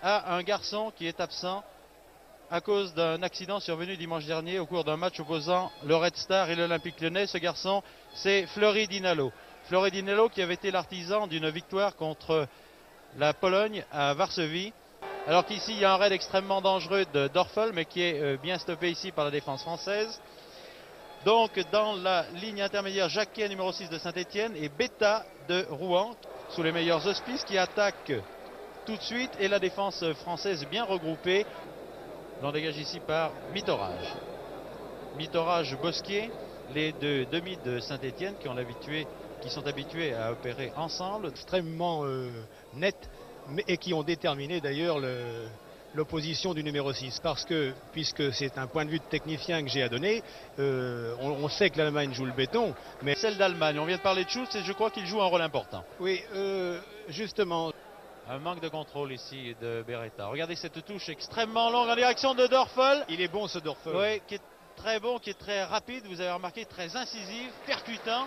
à un garçon qui est absent à cause d'un accident survenu dimanche dernier au cours d'un match opposant le Red Star et l'Olympique Lyonnais. Ce garçon, c'est Fleury Dinalo. Fleury Dinalo qui avait été l'artisan d'une victoire contre la Pologne à Varsovie. Alors qu'ici, il y a un raid extrêmement dangereux de Dorfel, mais qui est bien stoppé ici par la défense française. Donc, dans la ligne intermédiaire, Jacquet, numéro 6 de Saint-Etienne, et Beta de Rouen, sous les meilleurs auspices, qui attaque tout de suite. Et la défense française bien regroupée. L'on dégage ici par Mitorage. Mitorage, Bosquier, les deux demi de Saint-Etienne qui sont habitués à opérer ensemble. Extrêmement net, et qui ont déterminé d'ailleurs l'opposition du numéro 6. Parce que, puisque c'est un point de vue de technicien que j'ai à donner, on sait que l'Allemagne joue le béton. Mais celle d'Allemagne, on vient de parler de Schultz et je crois qu'il joue un rôle important. Oui, justement. Un manque de contrôle ici de Beretta. Regardez cette touche extrêmement longue en direction de Dorfel. Il est bon ce Dorfel. Oui, qui est très bon, qui est très rapide. Vous avez remarqué, très incisif, percutant.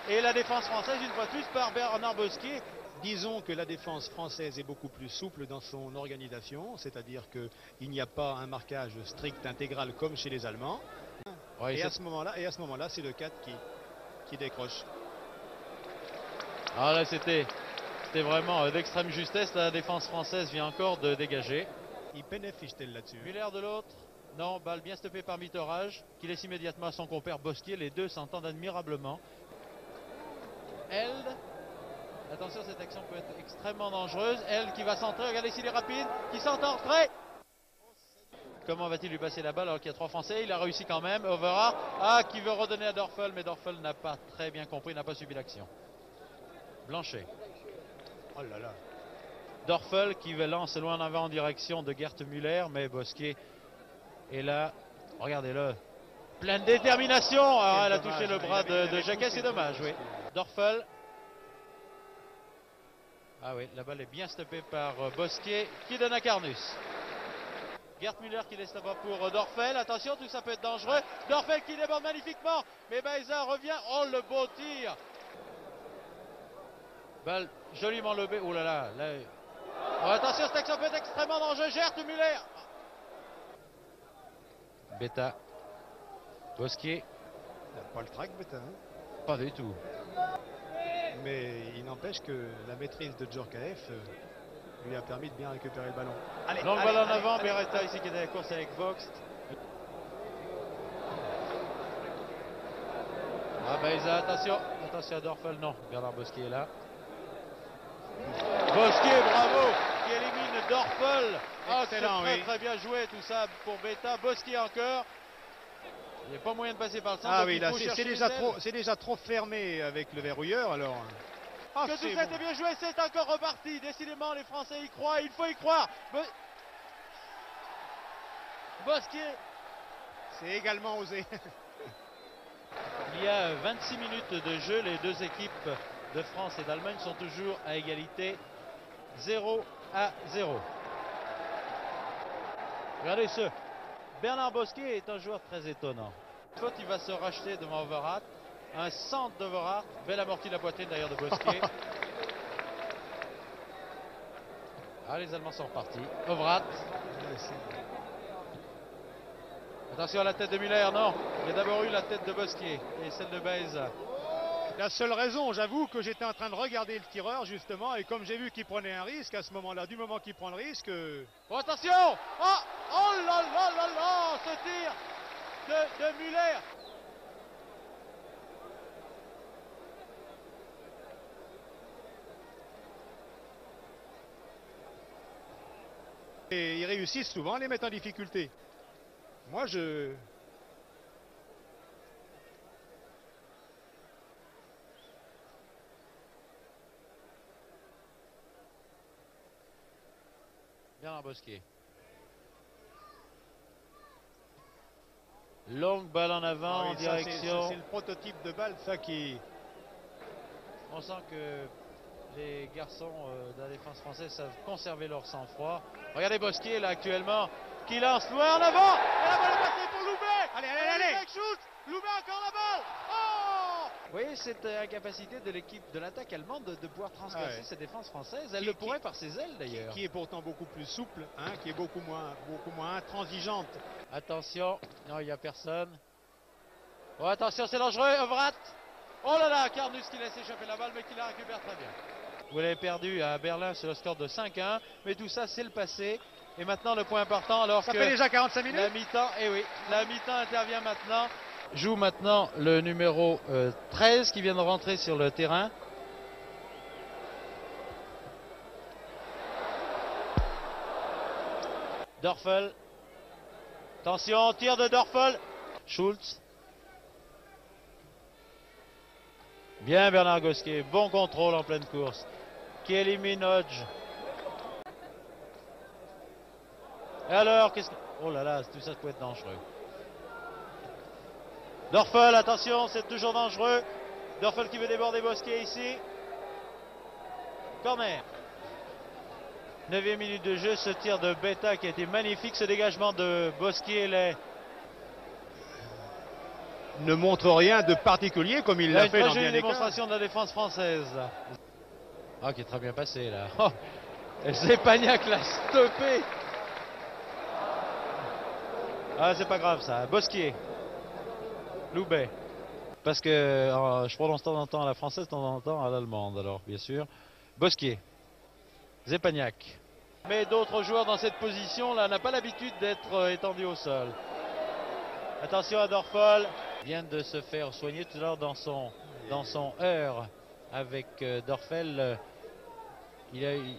Et la défense française, une fois de plus, par Bernard Bosquier. Disons que la défense française est beaucoup plus souple dans son organisation, c'est-à-dire qu'il n'y a pas un marquage strict intégral comme chez les Allemands. Oui, et à ce moment-là, c'est le 4 qui décroche. Ah là, c'était vraiment d'extrême justesse. La défense française vient encore de dégager. Il bénéficie-t-elle là-dessus? Muller de l'autre. Non, balle bien stoppée par Mitorage, qui laisse immédiatement à son compère Bosquier. Les deux s'entendent admirablement. Elde. Attention, cette action peut être extrêmement dangereuse. Elde qui va centrer. Regardez s'il est rapide. Qui s'entend très. Comment va-t-il lui passer la balle alors qu'il y a trois Français? Il a réussi quand même. Overhart. Ah, qui veut redonner à Dorfel, mais Dorfel n'a pas très bien compris, n'a pas suivi l'action. Blanchet. Oh là là. Dorfel qui lance loin en avant en direction de Gert Müller, mais Bosquier est là. Regardez-le. Pleine détermination. Ah, elle a touché le bras de Jacquet, c'est dommage, oui. Dorfel. Ah oui, la balle est bien stoppée par Bosquier qui donne à Carnus. Gert Müller qui laisse là-bas pour Dorfel. Attention, tout ça peut être dangereux. Dorfel qui déborde magnifiquement. Mais Baeza revient. Oh, le beau tir. Balle joliment lobée. Oh là là. Oh, attention, cette action peut être extrêmement dangereuse. Gert Müller. Beta. Bosquier. Il n'a pas le trac, Beta. Hein? Pas du tout. Mais il n'empêche que la maîtrise de Djorkaeff lui a permis de bien récupérer le ballon. Allez, donc le ballon en avant, Beretta ici qui est à la course avec Vox. Ah Baeza, attention à Dorfel, non, Bernard Bosquier est là. Bosquier, bravo, qui élimine Dorfel. Ah, c'est très bien joué tout ça pour Beta. Bosquier encore. Il n'y a pas moyen de passer par le centre. Ah oui, là c'est déjà trop fermé avec le verrouilleur alors. Ah, que tout ça était bien joué, c'est encore reparti. Décidément, les Français y croient, il faut y croire. Bosquier. C'est également osé. Il y a 26 minutes de jeu, les deux équipes de France et d'Allemagne sont toujours à égalité 0-0. Regardez ce. Bernard Bosquier est un joueur très étonnant. Faute, il va se racheter devant Overhart. Un centre d'Overhart. Belle amortie de la poitrine d'ailleurs de Bosquier. Ah, les Allemands sont repartis. Overhart. Attention à la tête de Müller, non. Il y a d'abord eu la tête de Bosquier et celle de Baeza. La seule raison, j'avoue, que j'étais en train de regarder le tireur justement, et comme j'ai vu qu'il prenait un risque à ce moment-là, du moment qu'il prend le risque... Oh, attention. Oh là là là là, ce tir de Müller. Et ils réussissent souvent à les mettre en difficulté. Moi, Bernard Bosquier. Longue balle en avant en direction. C'est le prototype de balle, ça qui... On sent que les garçons de la défense française savent conserver leur sang-froid. Regardez Bosquier là actuellement qui lance loin en avant. Et la balle est passée pour Loubet. Allez. Loubet encore la balle. Oh, Oui, cette incapacité de l'équipe de l'attaque allemande de pouvoir transpercer cette défense française. Elle le pourrait par ses ailes d'ailleurs. Qui est pourtant beaucoup plus souple, hein, qui est beaucoup moins intransigeante. Attention, non, il n'y a personne. Oh, attention, c'est dangereux, Ovrat. Oh là là, Carnus qui laisse échapper la balle, mais qui la récupère très bien. Vous l'avez perdu à Berlin sur le score de 5-1, mais tout ça, c'est le passé. Et maintenant, le point important, alors ça que fait déjà 45 minutes. La mi-temps, oui, la mi-temps intervient maintenant. Joue maintenant le numéro 13 qui vient de rentrer sur le terrain. Dörfel. Attention, tir de Dörfel. Schultz. Bien Bernard Bosquet, bon contrôle en pleine course. Qui élimine Hodge. Et alors, qu'est-ce que... Oh là là, tout ça peut être dangereux. Dörfel, attention, c'est toujours dangereux. Dörfel qui veut déborder Bosquet ici. Corner. 9e minute de jeu, ce tir de Beta qui a été magnifique, ce dégagement de Bosquet ne montre rien de particulier comme il l'a fait dans bien des cas. Une démonstration de la défense française. Ah, qui est très bien passé là. Oh, Zepagnac l'a stoppé. Ah, c'est pas grave ça. Bosquier. Loubet. Parce que je prononce de temps en temps à la française, de temps en temps à l'allemande, alors bien sûr. Bosquier. Zepagnac. Mais d'autres joueurs dans cette position là n'ont pas l'habitude d'être étendus au sol. Attention à Dörfel. Vient de se faire soigner tout à l'heure dans son heure avec Dörfel. Il a eu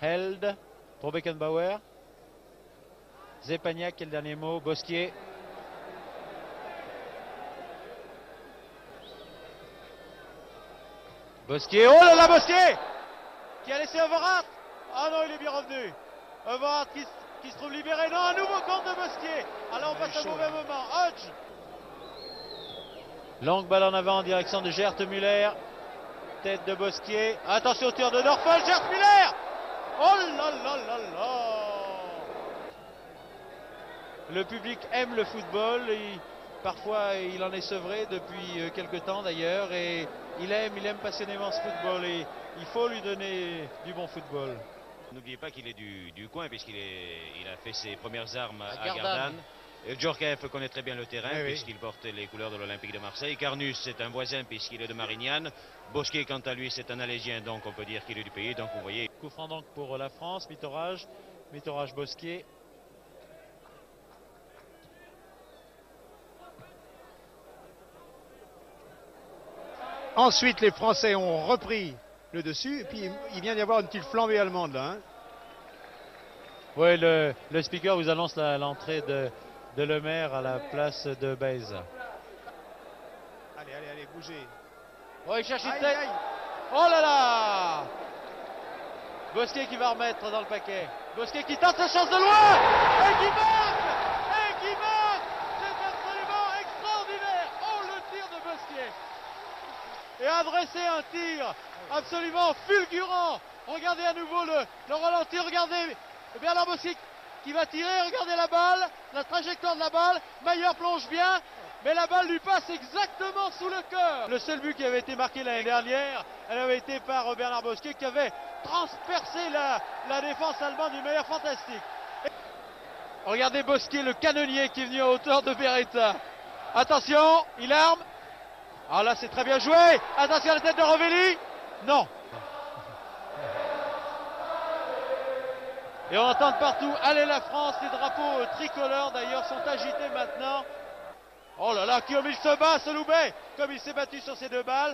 Held pour Beckenbauer. Zepagnac, quel dernier mot? Bosquier. Bosquier, oh là là, Bosquier qui a laissé Overath. Ah non, il est bien revenu. Overath qui se trouve libéré. Non, un nouveau compte de Bosquier. Alors on passe un mauvais moment. Hodge. Longue balle en avant en direction de Gert Müller. Tête de Bosquier. Attention au tir de Dörfel. Gert Müller. Oh là là là là. Le public aime le football. Parfois il en est sevré depuis quelque temps d'ailleurs. Et il aime passionnément ce football. Et il faut lui donner du bon football. N'oubliez pas qu'il est du coin puisqu'il a fait ses premières armes à Gardanne. Djorkaeff connaît très bien le terrain puisqu'il porte les couleurs de l'Olympique de Marseille. Carnus c'est un voisin puisqu'il est de Marignane. Bosquet quant à lui c'est un Alésien, donc on peut dire qu'il est du pays. Donc vous voyez. Coup franc donc pour la France, Mitterrage Bosquier. Ensuite les Français ont repris le dessus et puis il vient d'y avoir une petite flambée allemande là. Hein. Oui, le speaker vous annonce l'entrée de Lemaire à la place de Bèze. Allez, bougez. Oh, il cherche une tête. Oh là là. Bosquet qui va remettre dans le paquet. Bosquet qui tente sa chance de loin. Et qui marque. C'est absolument extraordinaire. Oh, le tir de Bosquet. Et adresser un tir absolument fulgurant. Regardez à nouveau le ralenti. Regardez Bernard Bosquet qui va tirer. Regardez la balle, la trajectoire de la balle. Mayer plonge bien, mais la balle lui passe exactement sous le cœur. Le seul but qui avait été marqué l'année dernière, elle avait été par Bernard Bosquet qui avait transpercé la défense allemande d'une manière fantastique. Regardez Bosquet, le canonnier qui est venu à hauteur de Beretta. Attention, il arme. Ah là, c'est très bien joué. Attention à la tête de Rovelli. Non. Et on entend de partout, allez la France, les drapeaux tricolores d'ailleurs sont agités maintenant. Oh là là, comme il se bat ce Loubet, comme il s'est battu sur ces deux balles.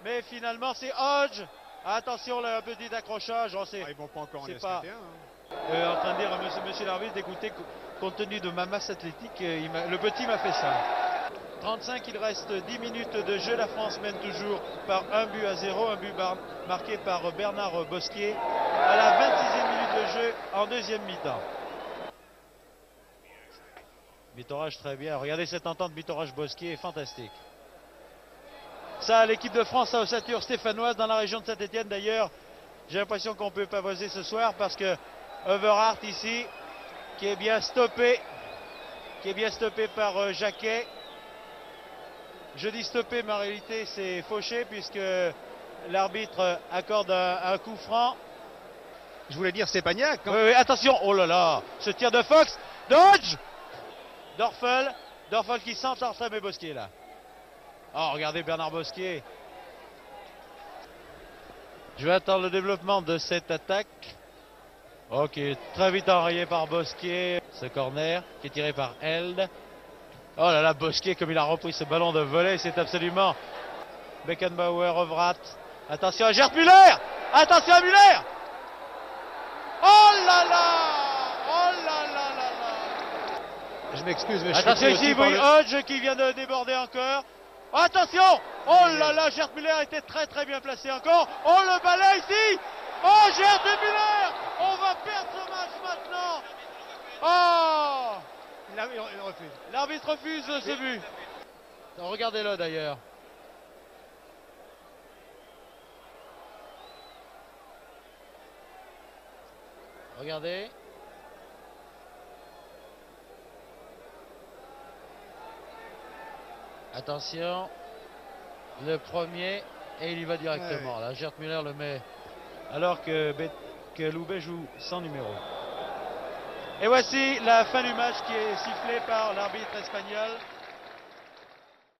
Mais finalement c'est Hodge. Attention là, un petit accrochage. Oh, ils vont pas encore en pas en train de dire à monsieur l'arbitre d'écouter, compte tenu de ma masse athlétique, le petit m'a fait ça. 35, il reste 10 minutes de jeu. La France mène toujours par 1-0, un but marqué par Bernard Bosquier à la 26e minute de jeu en deuxième mi-temps. Mitterrage très bien. Regardez cette entente Mitterrage-Bosquier, fantastique. Ça, l'équipe de France à ossature stéphanoise dans la région de Saint-Etienne d'ailleurs. J'ai l'impression qu'on peut pavoiser ce soir parce que Overath ici, qui est bien stoppé par Jacquet. Je dis stopper, mais en réalité c'est fauché puisque l'arbitre accorde un coup franc. Je voulais dire Stépaniak. Oui, oui, attention, oh là là, ce tir de Fox, dodge Dorfel qui sent Artem et Bosquier là. Oh, regardez Bernard Bosquier. Je vais attendre le développement de cette attaque. Ok, très vite enrayé par Bosquier. Ce corner qui est tiré par Held. Oh là là, Bosquier, comme il a repris ce ballon de volée, c'est absolument... Beckenbauer, Ovrat. Attention à Gerd Müller. Attention à Müller. Oh là là. Oh là là là là. Je m'excuse, mais attention ici, Hodge qui vient de déborder encore. Attention. Oh là là, Gerd Müller était très très bien placé encore. Oh, le balai ici. Oh, Gerd Müller. On va perdre ce match maintenant. Oh. L'arbitre refuse ce but. Regardez-le d'ailleurs. Regardez. Attention. Le premier. Et il y va directement. Là, Gerd Müller le met. Alors que Loubet joue sans numéro. Et voici la fin du match qui est sifflée par l'arbitre espagnol.